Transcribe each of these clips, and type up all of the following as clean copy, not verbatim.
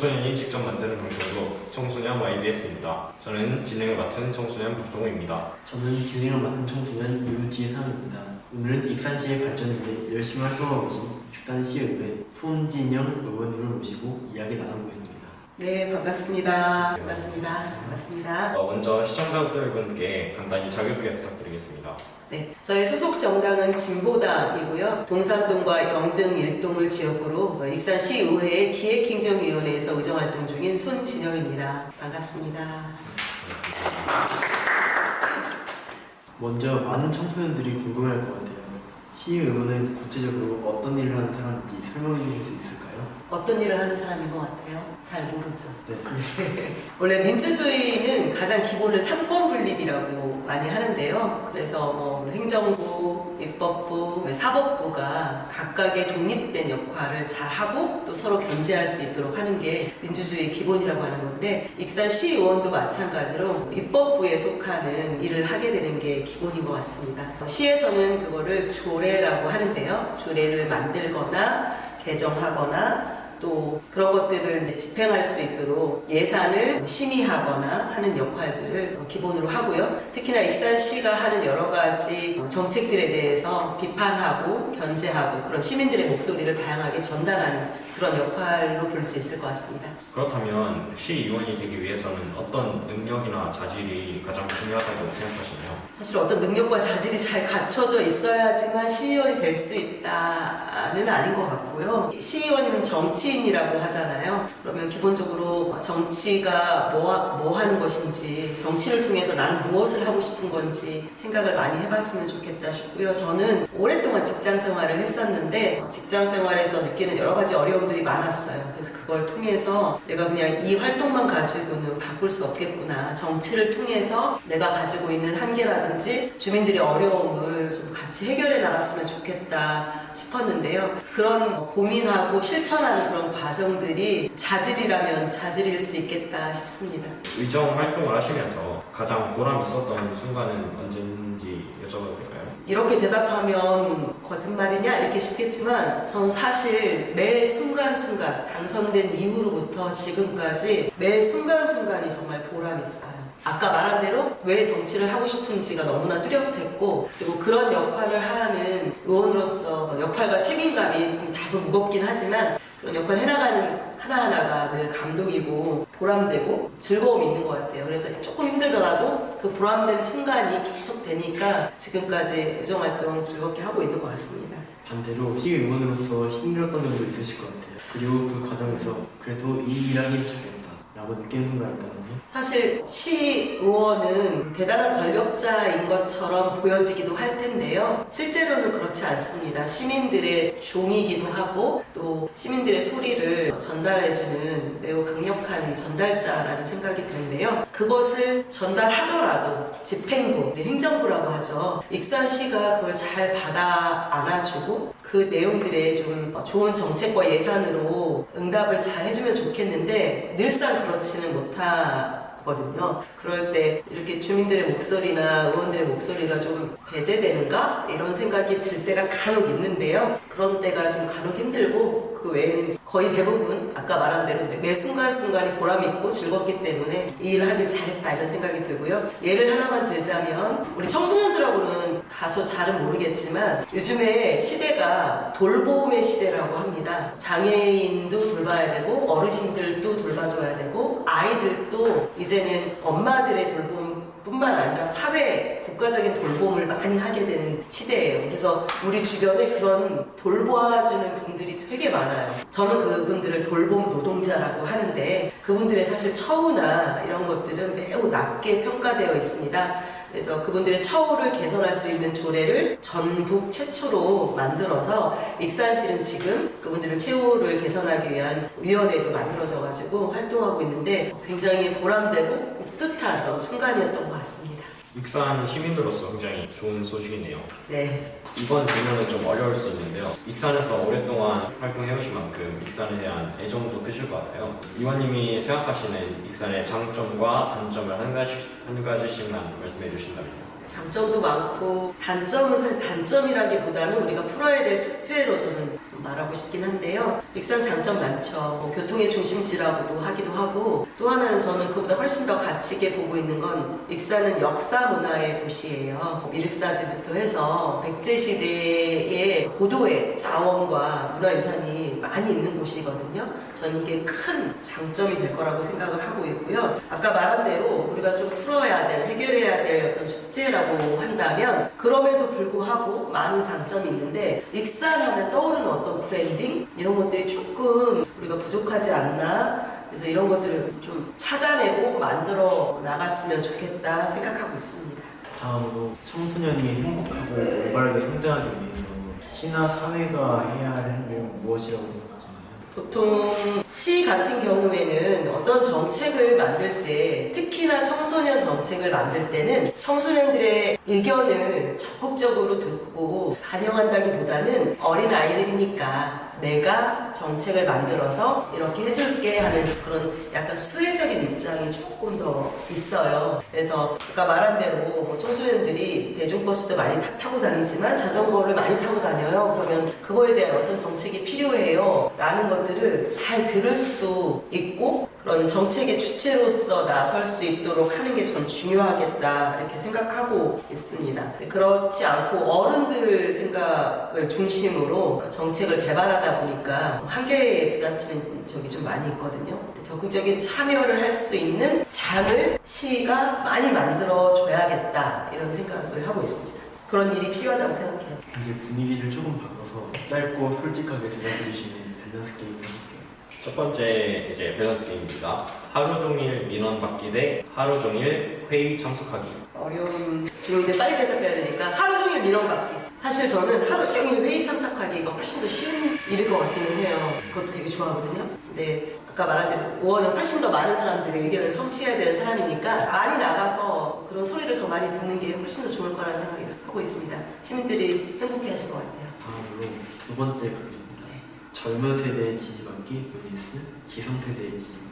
청소년이 직접 만드는 방송으로 청소년 YBS입니다. 저는 진행을 맡은 청소년 박종우입니다. 저는 진행을 맡은 청소년 유지상입니다. 오늘은 익산시의 발전을 위해 열심히 활동하고 계신 익산시의회 손진영 의원님을 모시고 이야기 나눠보겠습니다. 네, 반갑습니다. 반갑습니다. 먼저 시청자분들께 간단히 자기소개 부탁드리겠습니다. 네, 저희 소속 정당은 진보당이고요. 동산동과 영등 일동을 지역구로 익산시의회의 기획행정위원회에서 의정활동 중인 손진영입니다. 반갑습니다. 먼저 많은 청소년들이 궁금해할 것 같아요. 시의원은 구체적으로 어떤 일을 하는 사람인지 설명해 주실 수 있을까요? 어떤 일을 하는 사람인 것 같아요? 잘 모르죠. 네. 원래 민주주의는 가장 기본을 3권 분립이라고 많이 하는데요. 그래서 뭐 행정부, 입법부, 사법부가 각각의 독립된 역할을 잘 하고 또 서로 견제할 수 있도록 하는 게 민주주의의 기본이라고 하는 건데, 익산시의원도 마찬가지로 입법부에 속하는 일을 하게 되는 게 기본인 것 같습니다. 시에서는 그거를 조례라고 하는데요. 조례를 만들거나 개정하거나 또 그런 것들을 이제 집행할 수 있도록 예산을 심의하거나 하는 역할들을 기본으로 하고요. 특히나 익산시가 하는 여러 가지 정책들에 대해서 비판하고 견제하고 그런 시민들의 목소리를 다양하게 전달하는 그런 역할로 볼 수 있을 것 같습니다. 그렇다면 시의원이 되기 위해서는 어떤 능력이나 자질이 가장 중요하다고 생각하시나요? 사실 어떤 능력과 자질이 잘 갖춰져 있어야지만 시의원이 될 수 있다는 아닌 것 같고요. 시의원은 정치인이라고 하잖아요. 그러면 기본적으로 정치가 뭐 하는 것인지, 정치를 통해서 나는 무엇을 하고 싶은 건지 생각을 많이 해봤으면 좋겠다 싶고요. 저는 오랫동안 직장 생활을 했었는데 직장 생활에서 느끼는 여러 가지 어려움들이 많았어요. 그래서 그걸 통해서 내가 그냥 이 활동만 가지고는 바꿀 수 없겠구나. 정치를 통해서 내가 가지고 있는 한계라든지 주민들의 어려움을 좀 같이 해결해 나갔으면 좋겠다 싶었는데요. 그런 고민하고 실천하는 그런 과정들이 자질이라면 자질일 수 있겠다 싶습니다. 의정 활동을 하시면서 가장 보람 있었던 순간은 언제인지 여쭤봐도 될까요? 이렇게 대답하면 거짓말이냐 이렇게 싶겠지만 저는 사실 매 순간순간 당선된 이후로부터 지금까지 매 순간순간이 정말 보람이 있어요. 아까 말한 대로 왜 정치를 하고 싶은지가 너무나 뚜렷했고, 그리고 그런 역할을 하는 의원으로서 역할과 책임감이 다소 무겁긴 하지만 그런 역할을 해나가는 하나하나가 늘 감동이고 보람되고 즐거움이 있는 것 같아요. 그래서 조금 힘들더라도 그 보람된 순간이 계속 되니까 지금까지 의정활동 즐겁게 하고 있는 것 같습니다. 반대로 시의원으로서 힘들었던 점도 있으실 것 같아요. 그리고 그 과정에서 그래도 이 일하기를 잘했다 라고 느낀 순간이 있다면요? 사실 시의원은 대단한 권력자인 것처럼 보여지기도 할 텐데요. 실제로는 그렇지 않습니다. 시민들의 종이기도 하고 또 시민들의 소리를 전달해주는 매우 강력한 전달자라는 생각이 드는데요. 그것을 전달하더라도 집행부, 행정부라고 하죠. 익산시가 그걸 잘 받아 안아주고 그 내용들에 좀 좋은 정책과 예산으로 응답을 잘 해주면 좋겠는데 늘상 그렇지는 못하거든요. 그럴 때 이렇게 주민들의 목소리나 의원들의 목소리가 좀 배제되는가? 이런 생각이 들 때가 간혹 있는데요. 그런 때가 좀 간혹 힘들고 그 외에는 거의 대부분 아까 말한 대로 매 순간순간이 보람이 있고 즐겁기 때문에 이 일을 하길 잘했다 이런 생각이 들고요. 예를 하나만 들자면 우리 청소년들하고는 다소 잘은 모르겠지만 요즘에 시대가 돌봄의 시대라고 합니다. 장애인도 돌봐야 되고 어르신들도 돌봐줘야 되고 아이들도 이제는 엄마들의 돌봄 뿐만 아니라 사회, 국가적인 돌봄을 많이 하게 되는 시대예요. 그래서 우리 주변에 그런 돌봐주는 분들이 되게 많아요. 저는 그분들을 돌봄 노동자라고 하는데 그분들의 사실 처우나 이런 것들은 매우 낮게 평가되어 있습니다. 그래서 그분들의 처우를 개선할 수 있는 조례를 전국 최초로 만들어서 익산시는 지금 그분들의 처우를 개선하기 위한 위원회도 만들어져가지고 활동하고 있는데 굉장히 보람되고 뿌듯한 그런 순간이었던 것 같습니다. 익산 시민으로서 굉장히 좋은 소식이네요. 네. 이번 질문은 좀 어려울 수 있는데요. 익산에서 오랫동안 활동해오신 만큼 익산에 대한 애정도 크실 것 같아요. 의원님이 생각하시는 익산의 장점과 단점을 한 가지씩만 말씀해 주신다면요. 장점도 많고 단점은 사실 단점이라기보다는 우리가 풀어야 될 숙제로 저는 말하고 싶긴 한데요. 익산 장점 많죠. 교통의 중심지라고도 하기도 하고, 또 하나는 저는 그보다 훨씬 더 가치 있게 보고 있는 건 익산은 역사 문화의 도시예요. 미륵사지부터 해서 백제시대의 고도의 자원과 문화유산이 많이 있는 곳이거든요. 저는 이게 큰 장점이 될 거라고 생각을 하고 있고요. 아까 말한 대로 우리가 좀 풀어야 될, 해결해야 될 어떤 숙제라고 한다면 그럼에도 불구하고 많은 장점이 있는데 익산하면 떠오르는 어떤 브랜딩? 이런 것들이 조금 우리가 부족하지 않나? 그래서 이런 것들을 좀 찾아내고 만들어 나갔으면 좋겠다 생각하고 있습니다. 다음으로 청소년이 행복하고 올바르게 성장하기 위해서 시나 사회가 해야 할 행동은 무엇이라고 생각하시나요? 보통 시 같은 경우에는 어떤 정책을 만들 때, 특히나 청소년 정책을 만들 때는 청소년들의 의견을 적극적으로 듣고 반영한다기보다는 어린 아이들이니까 내가 정책을 만들어서 이렇게 해줄게 하는 그런 약간 수혜적인 입장이 조금 더 있어요. 그래서 아까 말한 대로 청소년들이 대중버스도 많이 타고 다니지만 자전거를 많이 타고 다녀요. 그러면 그거에 대한 어떤 정책이 필요해요 라는 것들을 잘 들을 수 있고 그런 정책의 주체로서 나설 수 있도록 하는 게 전 중요하겠다 이렇게 생각하고 있습니다. 그렇지 않고 어른들 생각을 중심으로 정책을 개발하다 보니까 한계에 부딪히는 적이 좀 많이 있거든요. 적극적인 참여를 할 수 있는 장을 시가 많이 만들어줘야겠다 이런 생각을 하고 있습니다. 그런 일이 필요하다고 생각해요. 이제 분위기를 조금 바꿔서 짧고 솔직하게 대답해 주시는 밸런스 게임을 해볼게요. 첫 번째 이제 밸런스 게임입니다. 하루 종일 민원 받기 대 하루 종일 회의 참석하기. 어려운 질문인데 빨리 대답해야 되니까 하루 종일 민원 받기. 사실 저는 하루 종일 회의 참석하기가 훨씬 더 쉬운 일일 것 같기는 해요. 그것도 되게 좋아하거든요. 근데 아까 말한 대로 의원은 훨씬 더 많은 사람들의 의견을 청취해야 되는 사람이니까 많이 나가서 그런 소리를 더 많이 듣는 게 훨씬 더 좋을 거라는 생각을 하고 있습니다. 시민들이 행복해 하실 것 같아요. 다음으로 두 번째 글입니다. 젊은 세대의 지지받기 vs 기성세대의 지지받기.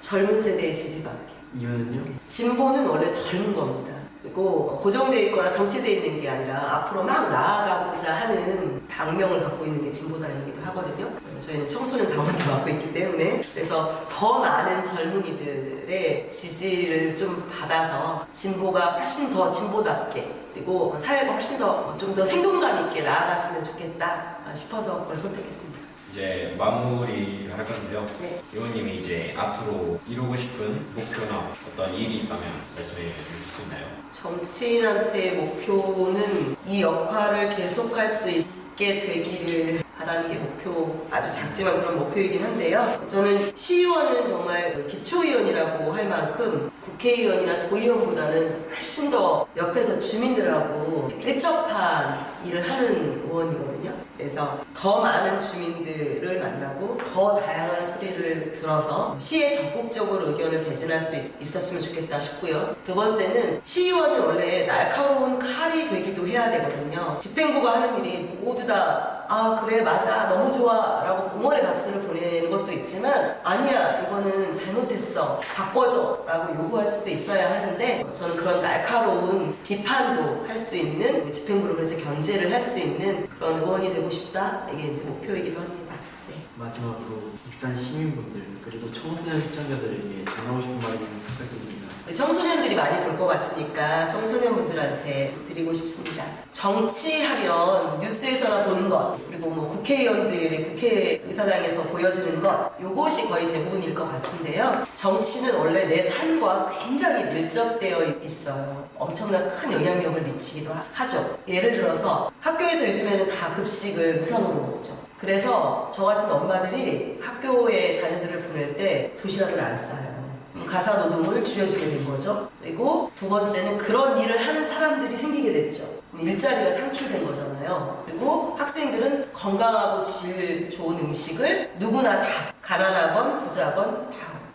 젊은 세대의 지지받기. 이유는요? 진보는 원래 젊은 겁니다. 그리고 고정되어 있거나 정체되어 있는 게 아니라 앞으로 막 나아가고자 하는 방명을 갖고 있는 게 진보당이기도 하거든요. 저희는 청소년 당원도 맡고 있기 때문에 그래서 더 많은 젊은이들의 지지를 좀 받아서 진보가 훨씬 더 진보답게 그리고 사회가 훨씬 더 좀 더 생동감 있게 나아갔으면 좋겠다 싶어서 그걸 선택했습니다. 이제 마무리를 할 건데요. 네. 의원님이 이제 앞으로 이루고 싶은 목표나 어떤 일이 있다면 말씀해 주실 수 있나요? 정치인한테 목표는 이 역할을 계속할 수 있게 되기를 바라는 게 목표, 아주 작지만 그런 목표이긴 한데요. 저는 시의원은 정말 기초의원이라고 할 만큼 국회의원이나 도의원보다는 훨씬 더 옆에서 주민들하고 일적한 일을 하는 의원이거든요. 그래서 더 많은 주민들을 만나고 더 다양한 소리를 들어서 시에 적극적으로 의견을 개진할 수 있었으면 좋겠다 싶고요. 두 번째는 시의원은 원래 날카로운 칼이 되기도 해야 되거든요. 집행부가 하는 일이 모두 다 아 그래 맞아 너무 좋아 라고 응원의 박수를 보내는 것도 있지만 아니야 이거는 잘못했어 바꿔줘 라고 요구할 수도 있어야 하는데 저는 그런 날카로운 비판도 할 수 있는 집행부를 그래서 견제를 할 수 있는 그런 의원이 되고 싶다 이게 이제 목표이기도 합니다. 네. 마지막으로 익산 시민분들 그리고 청소년 시청자들에게 전하고 싶은 말을 부탁드립니다. 우리 청소년들이 많이 볼 것 같으니까 청소년분들한테 드리고 싶습니다. 정치하면 뉴스에서나 보는 것 그리고 뭐 국회의원들이 국회의사당에서 보여주는 것 요것이 거의 대부분일 것 같은데요. 정치는 원래 내 삶과 굉장히 밀접되어 있어요. 엄청난 큰 영향력을 미치기도 하죠. 예를 들어서 학교에서 요즘에는 다 급식을 무상으로 먹죠. 그래서 저 같은 엄마들이 학교에 자녀들을 보낼 때 도시락을 안 싸요. 가사 노동을 줄여주게 된 거죠. 그리고 두 번째는 그런 일을 하는 사람들이 생기게 됐죠. 일자리가 창출된 거잖아요. 그리고 학생들은 건강하고 질 좋은 음식을 누구나 다 가난하건 부자건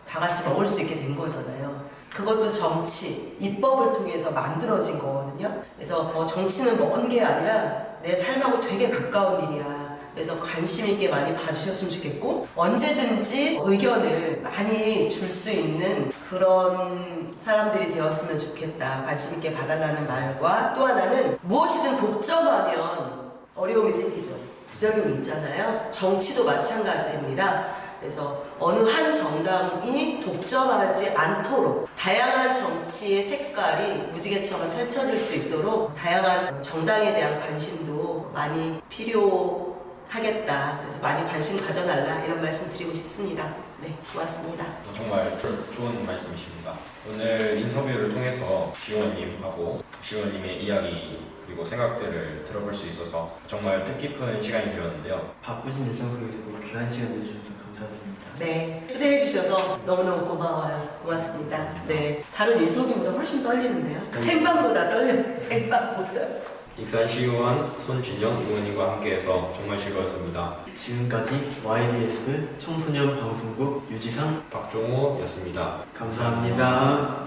다 같이 먹을 수 있게 된 거잖아요. 그것도 정치, 입법을 통해서 만들어진 거거든요. 그래서 정치는 먼 게 아니라 내 삶하고 되게 가까운 일이야. 그래서 관심 있게 많이 봐주셨으면 좋겠고 언제든지 의견을 많이 줄 수 있는 그런 사람들이 되었으면 좋겠다. 관심 있게 봐달라는 말과 또 하나는 무엇이든 독점하면 어려움이 생기죠. 부작용이 있잖아요. 정치도 마찬가지입니다. 그래서 어느 한 정당이 독점하지 않도록 다양한 정치의 색깔이 무지개처럼 펼쳐질 수 있도록 다양한 정당에 대한 관심도 많이 필요하겠다. 그래서 많이 관심 가져달라 이런 말씀 드리고 싶습니다. 네, 고맙습니다. 정말 좋은 말씀이십니다. 오늘 인터뷰를 통해서 시의원님하고 시의원님의 이야기 그리고 생각들을 들어볼 수 있어서 정말 뜻깊은 시간이 되었는데요. 바쁘신 일정 속에서도 귀한 시간 내주셔서 감사드립니다. 네, 초대해 주셔서 너무너무 고마워요. 고맙습니다. 네, 다른 인터뷰보다 훨씬 떨리는데요. 생방보다 떨려요. 생방보다. 익산시의원 손진영 의원님과 함께해서 정말 즐거웠습니다. 지금까지 YBS 청소년 방송국 유지상 박종호였습니다. 감사합니다.